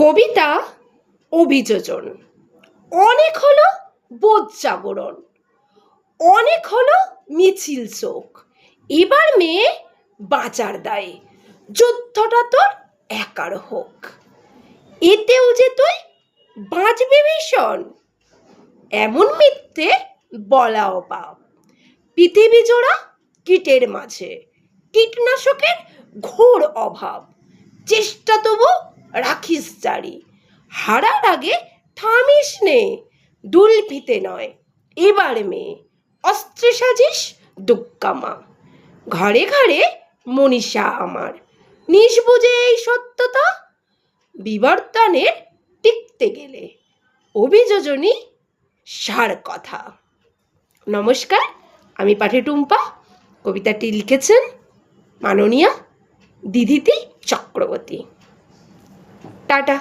কবিতা অভিযোজন। অনেক হলো বোধ জাগরণ, অনেক হলো মিছিল শোক, এবার মেয়ে বাঁচার দায়ে যুদ্ধটা তোর একার হোক। এতেও যে তুই বাঁচবি ভীষণ, এমন মিথ্যে বলাও পাপ। পৃথিবী জোড়া কীটের মাঝে কীটনাশকের ঘোর অভাব, চেষ্টা তবু রাখিস জারি, হারার আগে থামিস নে। দুলপিতে নয় এবার মেয়ে, অস্ত্রে সাজিস দুক্কামা। ঘরে ঘরে মনীষা আমার, নিষ্বুঝে এই সত্যতা বিবর্তনের টিকতে গেলে অভিযোজনই সার কথা। নমস্কার, আমি পাঠে টুম্পা। কবিতাটি লিখেছেন মাননীয়া দিদিতি চক্রবর্তী। টাটা।